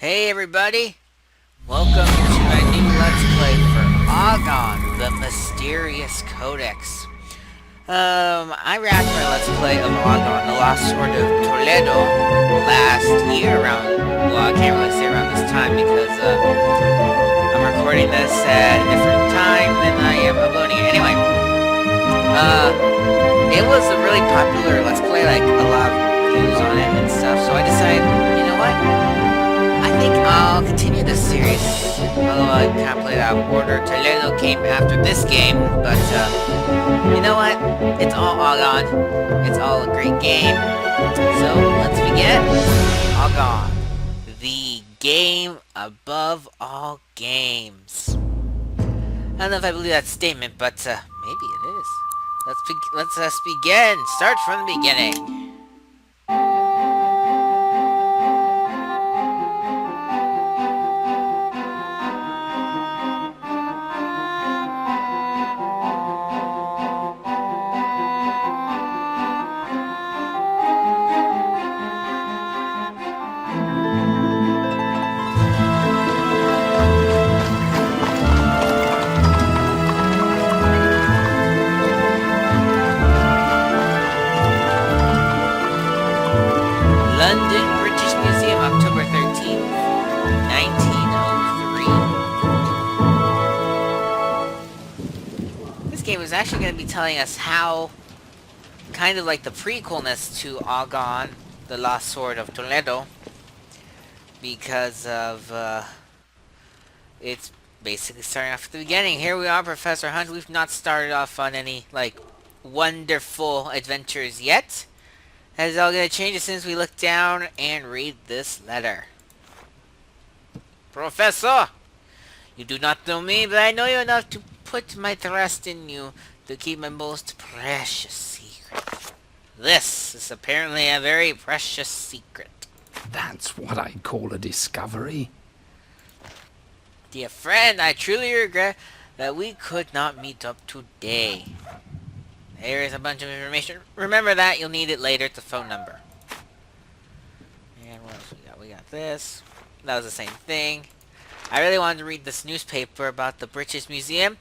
Hey everybody! Welcome to my new Let's Play for AGON, the Mysterious Codex. I wrapped my Let's Play of AGON, the Lost Sword of Toledo, last year around, well I can't really say around this time because I'm recording this at a different time than I am uploading it. Anyway, it was a really popular Let's Play, like a lot of views on it and stuff, so I decided, you know what? I think I'll continue this series, although I kind of played out of order. Toledo came after this game, but you know what? It's all AGON. It's all a great game. So let's begin. AGON, the game above all games. I don't know if I believe that statement, but maybe it is. Let's begin. Start from the beginning. London, British Museum, October 13th, 1903. This game is actually going to be telling us how, kind of like the prequelness to AGON, the Lost Sword of Toledo, because of, it's basically starting off at the beginning. Here we are, Professor Hunt. We've not started off on any, like, wonderful adventures yet. That is all going to change as soon as we look down and read this letter. Professor! You do not know me, but I know you enough to put my trust in you to keep my most precious secret. This is apparently a very precious secret. That's what I call a discovery. Dear friend, I truly regret that we could not meet up today. Here is a bunch of information. Remember that. You'll need it later. It's a phone number. And what else we got? We got this. That was the same thing. I really wanted to read this newspaper about the British Museum.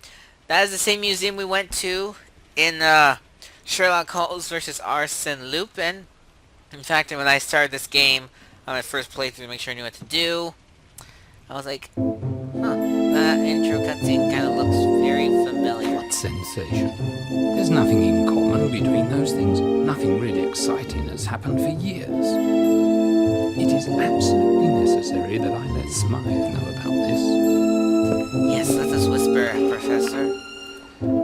That is the same museum we went to in Sherlock Holmes versus Arsène Lupin. In fact, when I started this game on my first playthrough to make sure I knew what to do, I was like, huh, that intro cutscene kind of looks very familiar. What sensation. There's nothing in common between those things. Nothing really exciting has happened for years. It is absolutely necessary that I let Smythe know about this. Yes, let us whisper, Professor.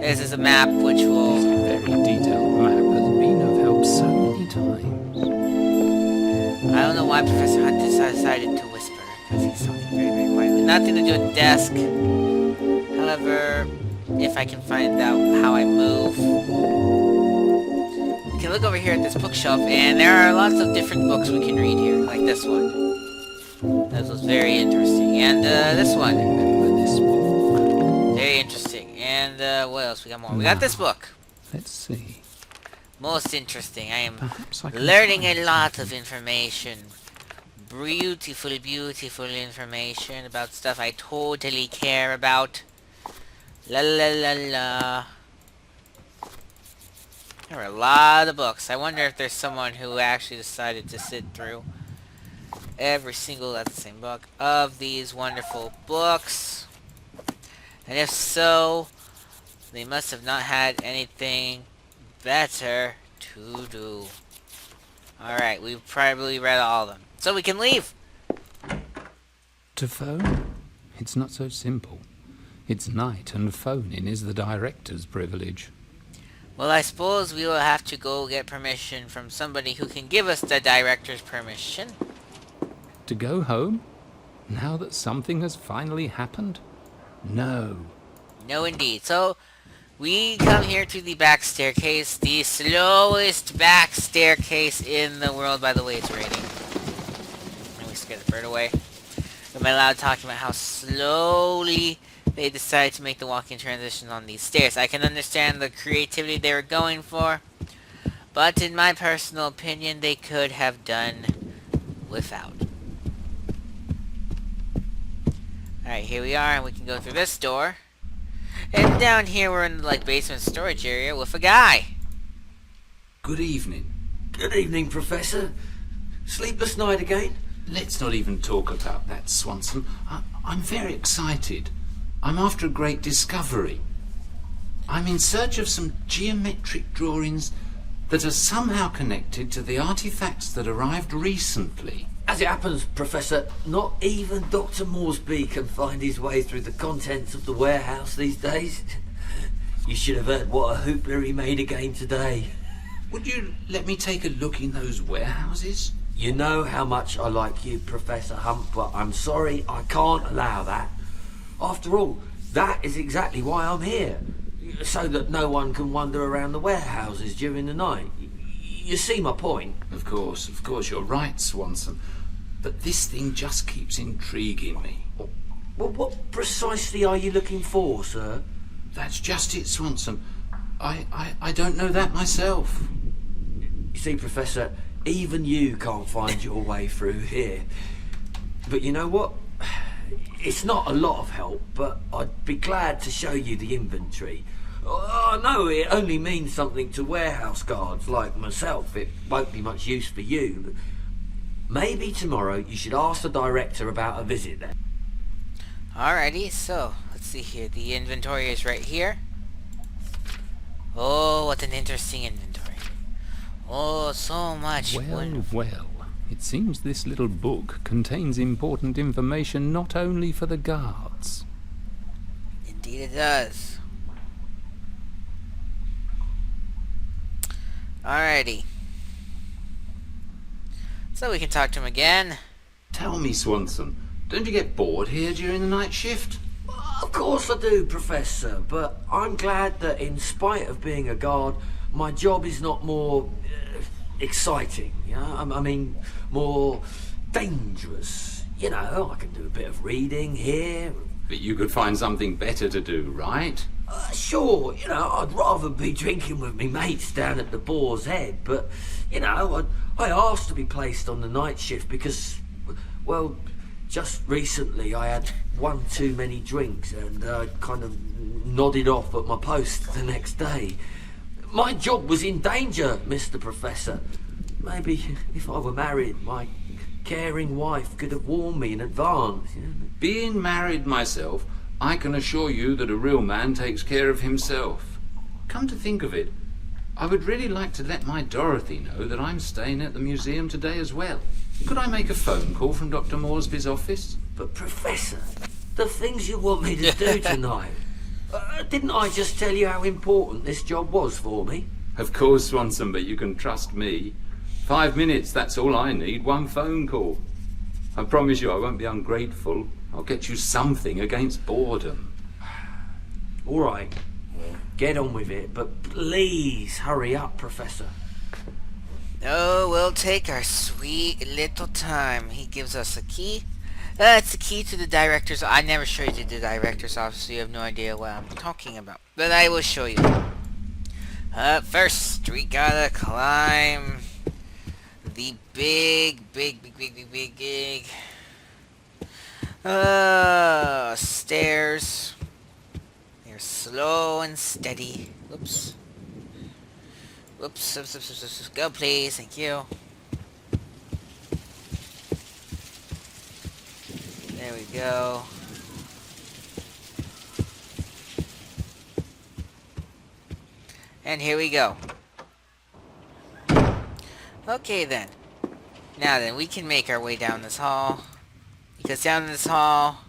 This is a map which will... This very detailed map has been of help so many times. I don't know why Professor Hunt decided to whisper, because he's talking very, very quietly. Nothing to do with desk. However, if I can find out how I move... We can look over here at this bookshelf, and there are lots of different books we can read here, like this one. This was very interesting. And this one. Remember this book? Very interesting. And what else? We got more. We got this book. Let's see. Most interesting. I am Perhaps I can learning find a lot something. of information. Beautiful, beautiful information about stuff I totally care about. La la la la. There are a lot of books. I wonder if there's someone who actually decided to sit through every single, that's the same book, of these wonderful books. And if so, they must have not had anything better to do. Alright, we've probably read all of them. So we can leave! To phone? It's not so simple. It's night and phoning is the director's privilege. Well, I suppose we will have to go get permission from somebody who can give us the director's permission. To go home? Now that something has finally happened? No. No, indeed. So, we come here to the back staircase, the slowest back staircase in the world. By the way, it's raining. And we scared the bird away. Am I allowed talking about how slowly they decided to make the walking transition on these stairs? I can understand the creativity they were going for, but in my personal opinion, they could have done without. Alright, here we are, and we can go through this door. And down here we're in the basement storage area with a guy. Good evening. Good evening, Professor. Sleepless night again? Let's not even talk about that, Swanson. I'm very excited. I'm after a great discovery. I'm in search of some geometric drawings that are somehow connected to the artifacts that arrived recently. As it happens, Professor, not even Dr. Moresby can find his way through the contents of the warehouse these days. You should have heard what a hoopla he made again today. Would you let me take a look in those warehouses? You know how much I like you, Professor Hunt, but I'm sorry I can't allow that. After all, that is exactly why I'm here. So that no one can wander around the warehouses during the night. You see my point? Of course, you're right, Swanson. But this thing just keeps intriguing me. Well, what precisely are you looking for, sir? That's just it, Swanson. I don't know that myself. You see, Professor, even you can't find your way through here. But you know what? It's not a lot of help, but I'd be glad to show you the inventory. I know it only means something to warehouse guards like myself. It won't be much use for you. Maybe tomorrow you should ask the director about a visit there. Alrighty, so let's see here. The inventory is right here. Oh, what an interesting inventory. Oh, so much. Well. It seems this little book contains important information not only for the guards. Indeed it does. Alrighty. So we can talk to him again. Tell me, Swanson, don't you get bored here during the night shift? Of course I do, Professor, but I'm glad that in spite of being a guard, my job is not more exciting, you know? I mean, more dangerous. You know, I can do a bit of reading here. But you could find something better to do, right? Sure, you know, I'd rather be drinking with me mates down at the Boar's Head, but, you know, I asked to be placed on the night shift because, well, just recently I had one too many drinks and kind of nodded off at my post the next day. My job was in danger, Mr. Professor. Maybe if I were married, my caring wife could have warned me in advance. You know? Being married myself, I can assure you that a real man takes care of himself. Come to think of it, I would really like to let my Dorothy know that I'm staying at the museum today as well. Could I make a phone call from Dr. Moresby's office? But Professor, the things you want me to do tonight, didn't I just tell you how important this job was for me? Of course, Swanson, but you can trust me. 5 minutes, that's all I need, one phone call. I promise you I won't be ungrateful. I'll get you something against boredom. All right, get on with it, but please hurry up, Professor. Oh, we'll take our sweet little time. He gives us a key. It's the key to the director's... I never showed you the director's office, so you have no idea what I'm talking about. But I will show you. First, we gotta climb the big stairs. They're slow and steady. Whoops. Whoops. Go, please. Thank you. There we go. And here we go. Okay then. Now then, we can make our way down this hall. Because down in this hall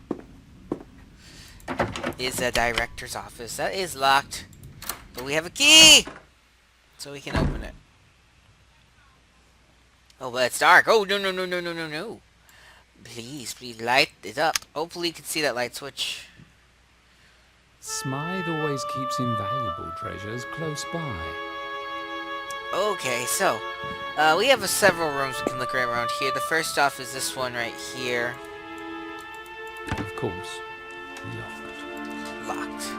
is the director's office. That is locked. But we have a key! So we can open it. Oh, but it's dark. Oh, no. Please light it up. Hopefully you can see that light switch. Smythe always keeps invaluable treasures close by. Okay, so we have several rooms we can look right around here. The first off is this one right here. Of course, Locked.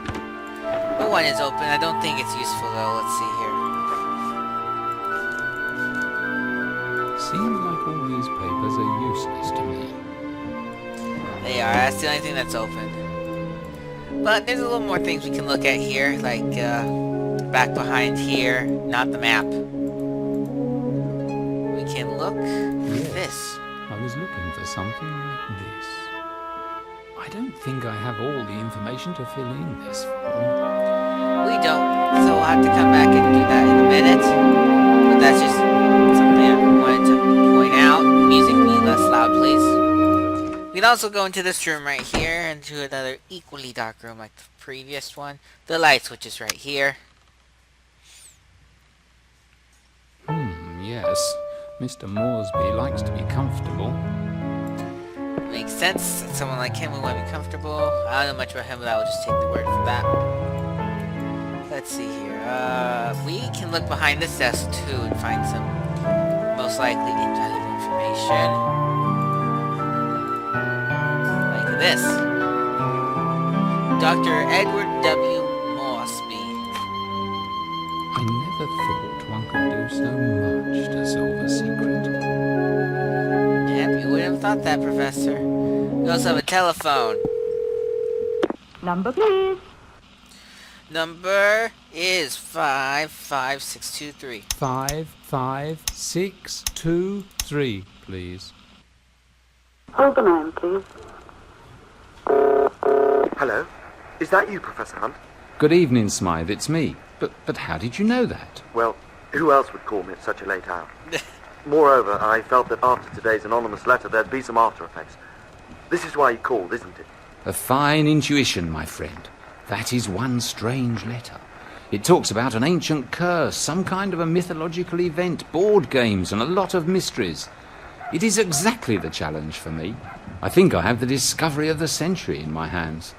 But one is open. I don't think it's useful though. Let's see here. Seems like all these papers are useless to me. They are. That's the only thing that's open. But there's a little more things we can look at here, like back behind here, not the map. We can look at this. I was looking for something like this. I don't think I have all the information to fill in this form. We don't, so we'll have to come back and do that in a minute. But that's just something I wanted to point out. Music be less loud, please. We can also go into this room right here, into another equally dark room like the previous one. The light switch is right here. Yes. Mr. Moresby likes to be comfortable. Makes sense. Someone like him would want to be comfortable. I don't know much about him, but I will just take the word for that. Let's see here. We can look behind this desk too and find some most likely invaluable information. Like this. Dr. Edward W. Moresby. I never thought one could do so much to solve a secret. Yep, you wouldn't have thought that, Professor. We also have a telephone. Number, please. Number is 55623. 55623, please. Hold the line, please. Hello? Is that you, Professor Hunt? Good evening, Smythe. It's me. But how did you know that? Well, who else would call me at such a late hour? Moreover, I felt that after today's anonymous letter, there'd be some after effects. This is why you called, isn't it? A fine intuition, my friend. That is one strange letter. It talks about an ancient curse, some kind of a mythological event, board games, and a lot of mysteries. It is exactly the challenge for me. I think I have the discovery of the century in my hands.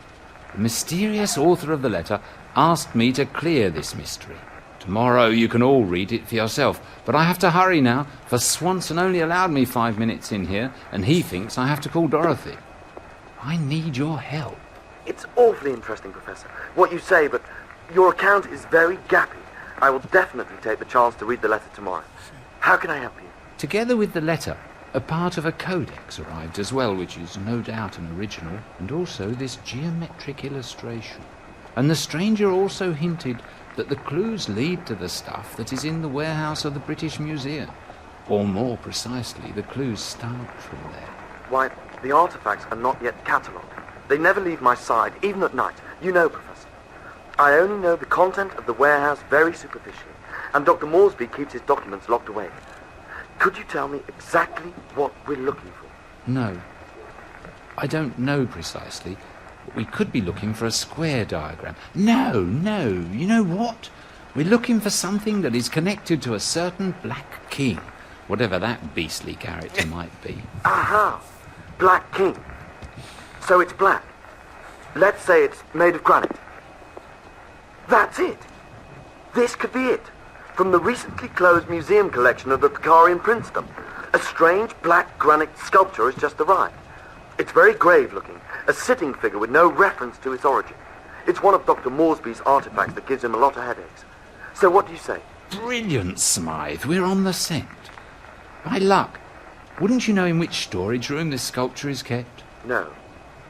The mysterious author of the letter asked me to clear this mystery. Tomorrow you can all read it for yourself, but I have to hurry now, for Swanson only allowed me 5 minutes in here, and he thinks I have to call Dorothy. I need your help. It's awfully interesting, Professor, what you say, but your account is very gappy. I will definitely take the chance to read the letter tomorrow. How can I help you? Together with the letter, a part of a codex arrived as well, which is no doubt an original, and also this geometric illustration. And the stranger also hinted that the clues lead to the stuff that is in the warehouse of the British Museum. Or more precisely, the clues start from there. Why, the artifacts are not yet catalogued. They never leave my side, even at night. You know, Professor. I only know the content of the warehouse very superficially, and Dr. Moresby keeps his documents locked away. Could you tell me exactly what we're looking for? No. I don't know precisely, but we could be looking for a square diagram. No, you know what? We're looking for something that is connected to a certain Black King, whatever that beastly character might be. Aha! Black King. So it's black. Let's say it's made of granite. That's it. This could be it. From the recently closed museum collection of the Picari in Princeton. A strange black granite sculpture has just arrived. It's very grave looking, a sitting figure with no reference to its origin. It's one of Dr. Moresby's artifacts that gives him a lot of headaches. So what do you say? Brilliant, Smythe. We're on the scent. By luck, wouldn't you know in which storage room this sculpture is kept? No.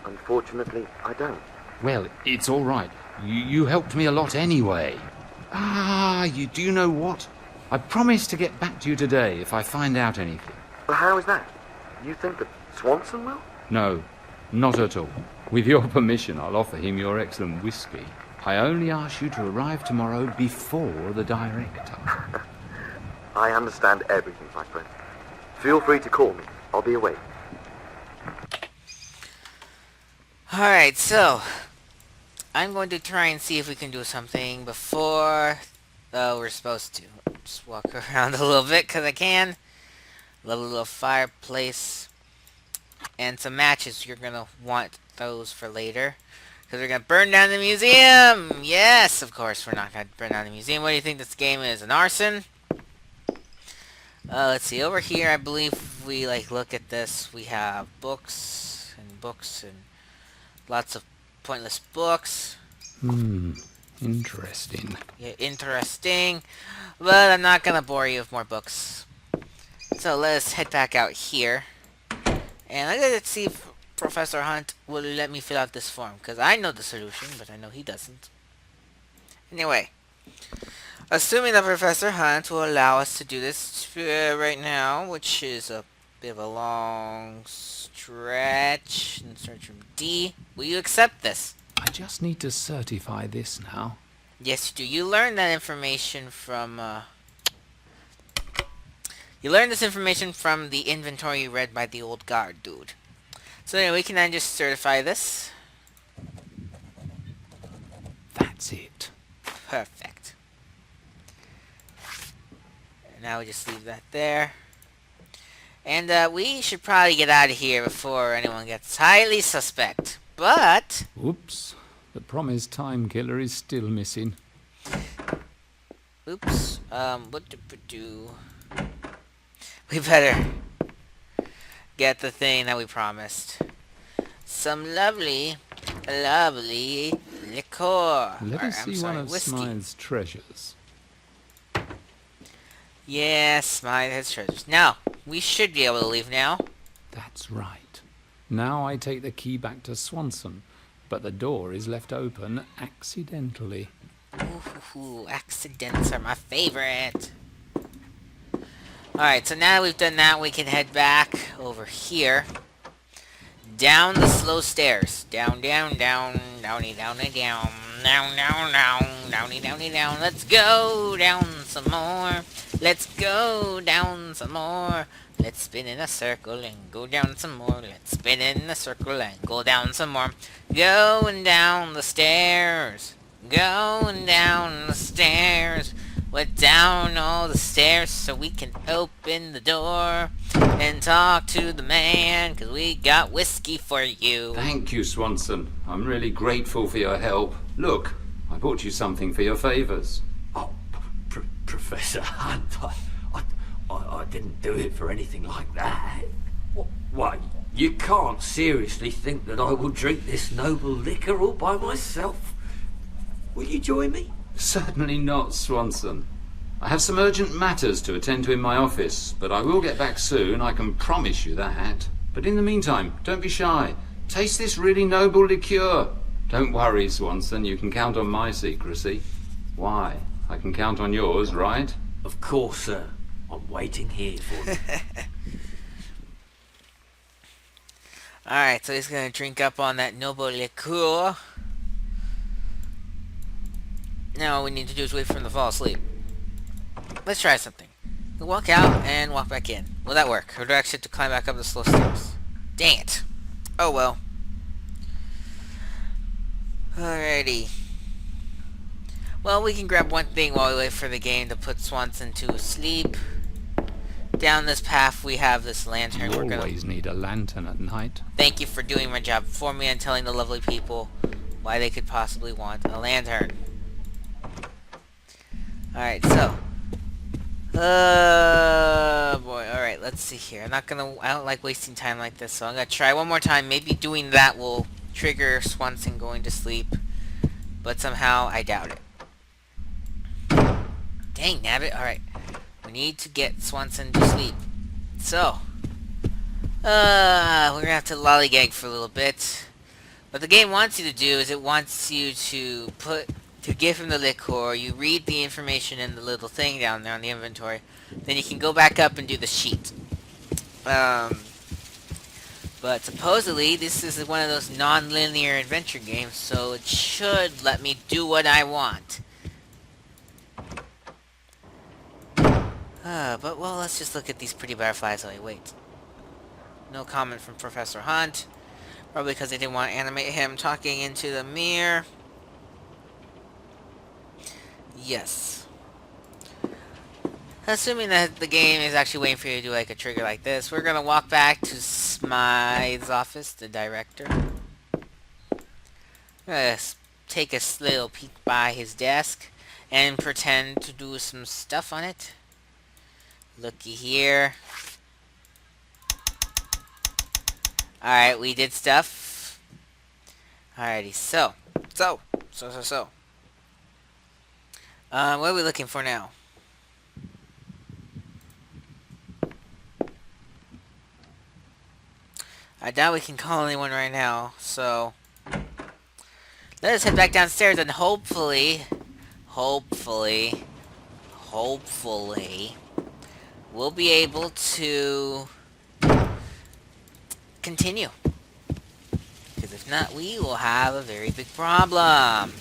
Unfortunately, I don't. Well, it's all right. You helped me a lot anyway. Do you know what? I promise to get back to you today if I find out anything. Well, how is that? You think that Swanson will? No, not at all. With your permission, I'll offer him your excellent whiskey. I only ask you to arrive tomorrow before the director. I understand everything, my friend. Feel free to call me. I'll be awake. Alright, so I'm going to try and see if we can do something before we're supposed to. Just walk around a little bit because I can. Love a little fireplace. And some matches. You're going to want those for later. Because we're going to burn down the museum! Yes, of course we're not going to burn down the museum. What do you think this game is? An arson? Let's see. Over here, I believe if we look at this, we have books and lots of pointless books. Interesting. Yeah, interesting. But I'm not gonna bore you with more books. So let's head back out here. And let's see if Professor Hunt will let me fill out this form, because I know the solution, but I know he doesn't. Anyway, assuming that Professor Hunt will allow us to do this right now, which is a bit of a long stretch in search room D, will you accept this? I just need to certify this now. Yes, you do. You learned that information from, You learned this information from the inventory read by the old guard dude. So anyway, we can then just certify this. That's it. Perfect. And now we just leave that there. And we should probably get out of here before anyone gets highly suspect. But Oops. The promised time killer is still missing. oops. What do we do? We better get the thing that we promised. Some lovely liqueur. Let us see one of whiskey. Smythe's treasures. Yes, Smythe has treasures. Now, we should be able to leave now. That's right. Now I take the key back to Swanson, but the door is left open accidentally. Ooh, accidents are my favorite. Alright, so now that we've done that, we can head back over here. Down the slow stairs. Down, down, down, downy, downy, down. Down, down, down, downy, downy, down. Let's go down some more. Let's go down some more. Let's spin in a circle and go down some more. Let's spin in a circle and go down some more. Going down the stairs. Going down the stairs. We're down all the stairs so we can open the door and talk to the man, 'cause we got whiskey for you. Thank you, Swanson. I'm really grateful for your help. Look, I bought you something for your favours. Oh, Professor Hunt, I didn't do it for anything like that. Why, you can't seriously think that I will drink this noble liquor all by myself. Will you join me? Certainly not, Swanson. I have some urgent matters to attend to in my office, but I will get back soon, I can promise you that. But in the meantime, don't be shy. Taste this really noble liqueur. Don't worry, Swanson, you can count on my secrecy. Why? I can count on yours, right? Of course, sir. I'm waiting here for you. Alright, so he's gonna drink up on that noble liqueur. Now all we need to do is wait for him to fall asleep. Let's try something. We'll walk out and walk back in. Will that work? Or do I actually have to climb back up the slow stairs? Dang it. Oh well. Alrighty. Well, we can grab one thing while we wait for the game to put Swanson to sleep. Down this path we have this lantern. You always need a lantern at night. Thank you for doing my job for me and telling the lovely people why they could possibly want a lantern. Alright, so. Boy, alright, let's see here. I don't like wasting time like this, so I'm gonna try one more time. Maybe doing that will trigger Swanson going to sleep. But somehow, I doubt it. Dang, nabbit. Alright. We need to get Swanson to sleep. So. We're gonna have to lollygag for a little bit. What the game wants you to do is it wants you to give him the liqueur. You read the information in the little thing down there on the inventory. Then you can go back up and do the sheet. But supposedly this is one of those non-linear adventure games, so it should let me do what I want. But well, let's just look at these pretty butterflies while we wait. No comment from Professor Hunt. Probably because they didn't want to animate him talking into the mirror. Yes. Assuming that the game is actually waiting for you to do like a trigger like this, we're gonna walk back to Smythe's office, the director. Take a little peek by his desk and pretend to do some stuff on it. Looky here. Alright, we did stuff. Alrighty, so. What are we looking for now? I doubt we can call anyone right now, so let us head back downstairs and hopefully, we'll be able to continue. Because if not, we will have a very big problem.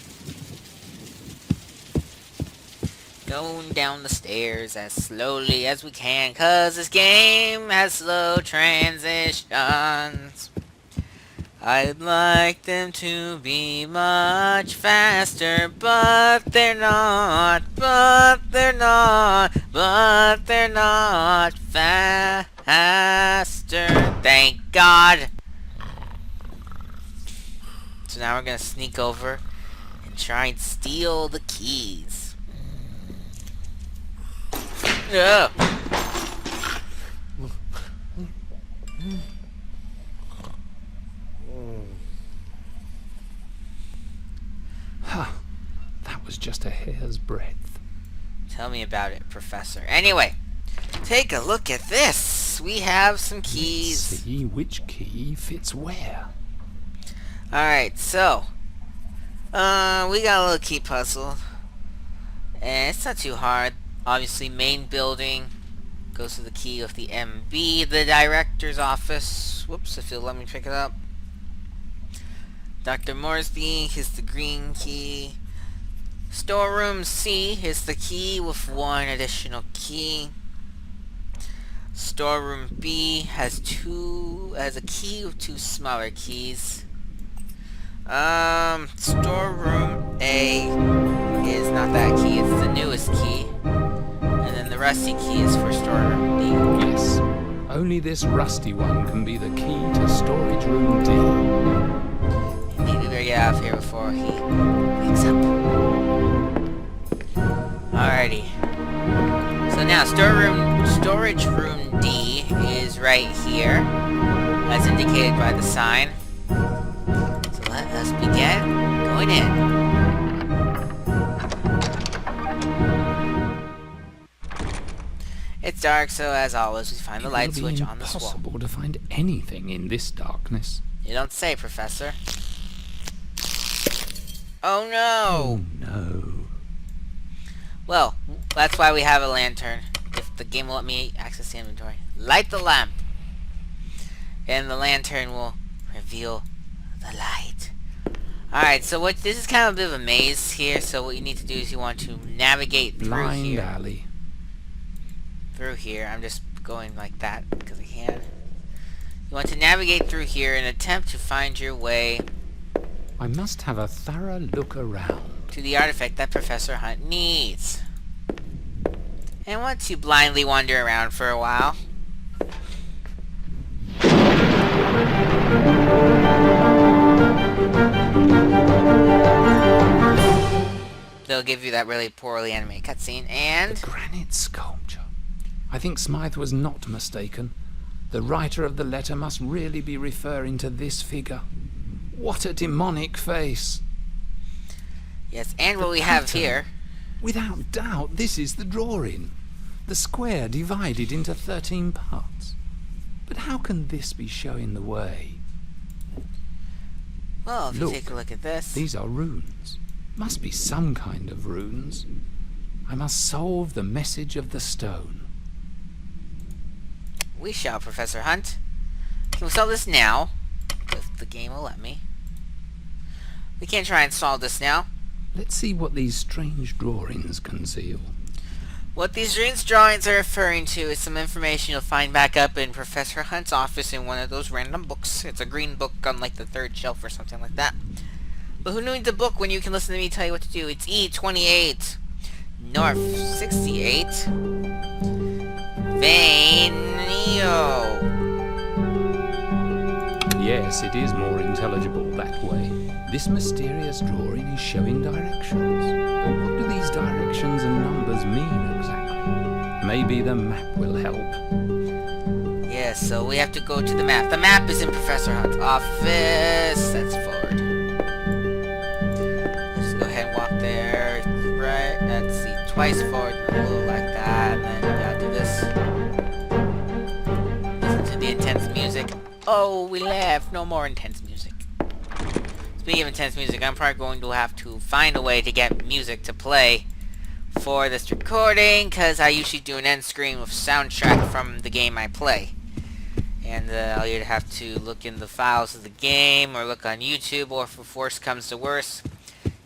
Going down the stairs as slowly as we can, cause this game has slow transitions. I'd like them to be much faster, but they're not faster. Thank God. So now we're gonna sneak over and try and steal the keys. Yeah. Ha! That was just a hair's breadth. Tell me about it, Professor. Anyway, take a look at this. We have some keys. Let's see which key fits where. Alright, so we got a little key puzzle. And it's not too hard. Obviously, main building goes to the key of the MB, the director's office. Whoops, if you'll let me pick it up. Dr. Moresby is the green key. Storeroom C is the key with one additional key. Storeroom B has a key with two smaller keys. Storeroom A is not that key, it's the newest key. And then the rusty key is for storeroom D. Yes, only this rusty one can be the key to storage room D. Maybe we better get out of here before he wakes up. Alrighty. So now, storage room D is right here, as indicated by the sign. So let us begin going in. It's dark, so as always, we find the light switch on the wall. It will be impossible to find anything in this darkness. You don't say, Professor. Oh no! Oh no. Well, that's why we have a lantern. If the game will let me access the inventory. Light the lamp! And the lantern will reveal the light. Alright, so this is kind of a bit of a maze here, so what you need to do is you want to navigate through Blind here. alley. Through here. I'm just going like that because I can. You want to navigate through here and attempt to find your way I must have a thorough look around. to the artifact that Professor Hunt needs. And once you blindly wander around for a while, they'll give you that really poorly animated cutscene, and The granite sculpture. I think Smythe was not mistaken. The writer of the letter must really be referring to this figure. What a demonic face! yes, and what The we have pattern. here, Without doubt, this is the drawing. The square divided into 13 parts. But how can this be showing the way? well, if you Look, take a look at this, These are runes. Must be some kind of runes. I must solve the message of the stone. we shall, Professor Hunt. Can we solve this now? If the game will let me. We can try and solve this now. Let's see what these strange drawings conceal. What these strange drawings are referring to is some information you'll find back up in Professor Hunt's office in one of those random books. It's a green book on like the third shelf or something like that. But who needs a book when you can listen to me tell you what to do? It's E28 North 68 Vaneo. Yes, it is more intelligible that way. This mysterious drawing is showing directions. But what do these directions and numbers mean exactly? Maybe the map will help. Yes, so we have to go to the map. The map is in Professor Hunt's office. That's forward. Let's go ahead and walk there. Right, let's see. Twice forward. A little like that. And then we gotta do this. Listen to the intense music. Oh, we left. No more intense music. Speaking of intense music, I'm probably going to have to find a way to get music to play for this recording, because I usually do an end screen with soundtrack from the game I play. And I'll either have to look in the files of the game, or look on YouTube, or if worse comes to worse,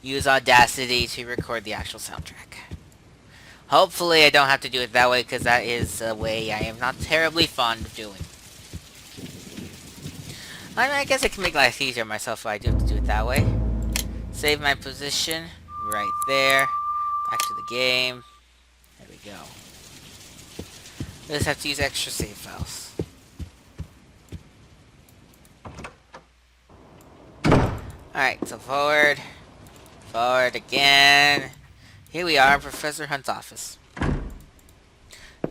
use Audacity to record the actual soundtrack. Hopefully I don't have to do it that way, because that is a way I am not terribly fond of doing. I guess I can make life easier myself if I do have to do it that way. Save my position right there. Back to the game. There we go. I just have to use extra save files. Alright, so forward. Forward again. Here we are, Professor Hunt's office.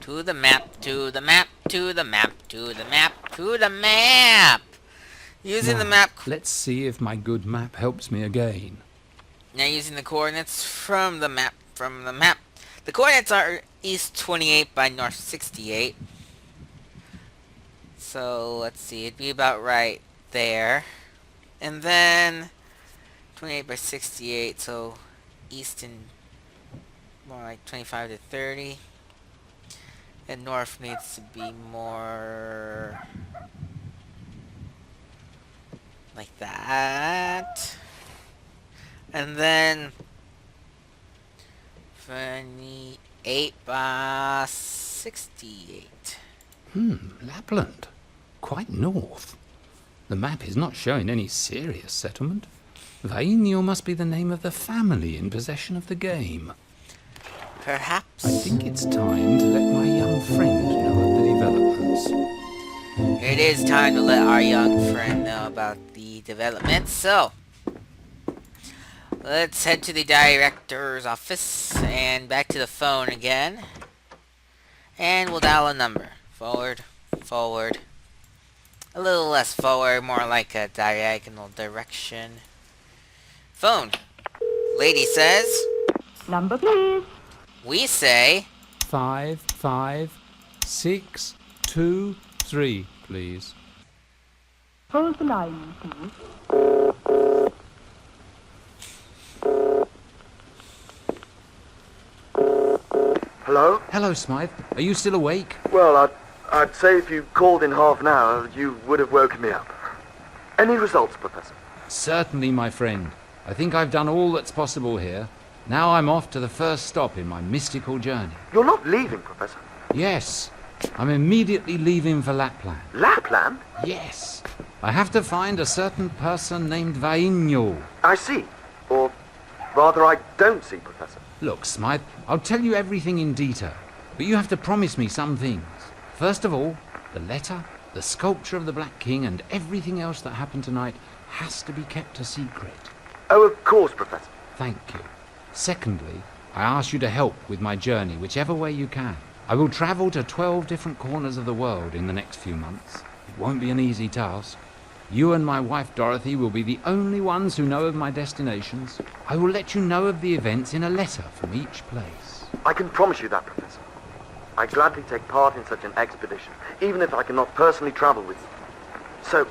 To the map, to the map, to the map, to the map, to the map! Using the map... Let's see if my good map helps me again. Now using the coordinates from the map, The coordinates are east 28 by north 68. So, let's see, it'd be about right there. And then, 28 by 68, so east and more like 25 to 30. And north needs to be more like that. And then 28 by 68. Lapland. Quite north. The map is not showing any serious settlement. Vainio must be the name of the family in possession of the game. Perhaps. I think it's time to let my young friend know of the developments. It is time to let our young friend know about the developments, so let's head to the director's office and back to the phone again. And we'll dial a number. Forward, forward. A little less forward, more like a diagonal direction. Phone. Lady says. Number, please. We say. 55623, please. Hold the line, please. Hello? Hello, Smythe. Are you still awake? Well, I'd say if you called in half an hour, you would have woken me up. Any results, Professor? Certainly, my friend. I think I've done all that's possible here. Now I'm off to the first stop in my mystical journey. You're not leaving, Professor. Yes, I'm immediately leaving for Lapland. Lapland? Yes. I have to find a certain person named Vainio. I see. Or rather, I don't see, Professor. Look, Smythe, I'll tell you everything in detail, but you have to promise me some things. First of all, the letter, the sculpture of the Black King, and everything else that happened tonight has to be kept a secret. Oh, of course, Professor. Thank you. Secondly, I ask you to help with my journey whichever way you can. I will travel to 12 different corners of the world in the next few months. It won't be an easy task. You and my wife Dorothy will be the only ones who know of my destinations. I will let you know of the events in a letter from each place. I can promise you that, Professor. I gladly take part in such an expedition, even if I cannot personally travel with you. So,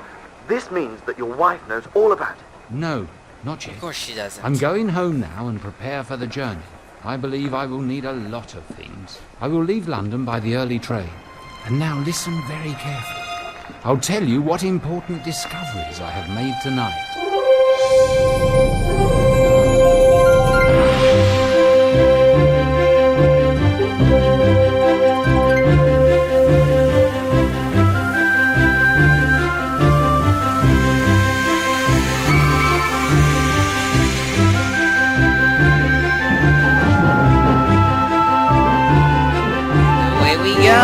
this means that your wife knows all about it. No, not yet. Of course she doesn't. I'm going home now and prepare for the journey. I believe I will need a lot of things. I will leave London by the early train. And now listen very carefully. I'll tell you what important discoveries I have made tonight. Away we go.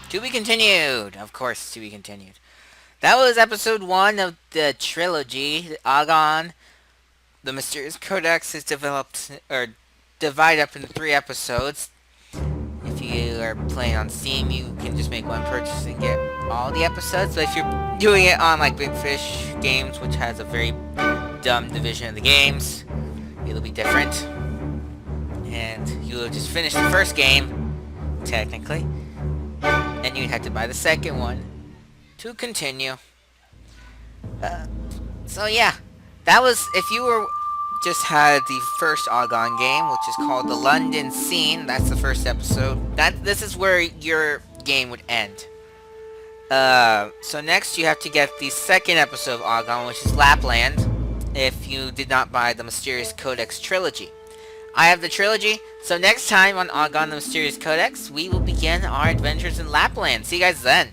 To be continued. Of course, to be continued. That was episode 1 of the trilogy, AGON. The Mysterious Codex is developed, or divided up into 3 episodes. you are playing on Steam, you can just make one purchase and get all the episodes. But if you're doing it on like Big Fish Games, which has a very dumb division of the games, it'll be different. And you'll just finish the first game, technically, and you'd have to buy the second one to continue. So yeah, that was, if you were just had the first AGON game, which is called the London Scene. That's the first episode. This is where your game would end. So next you have to get the second episode of AGON, which is Lapland, if you did not buy the Mysterious Codex trilogy. I have the trilogy, so next time on AGON the Mysterious Codex, we will begin our adventures in Lapland. See you guys then.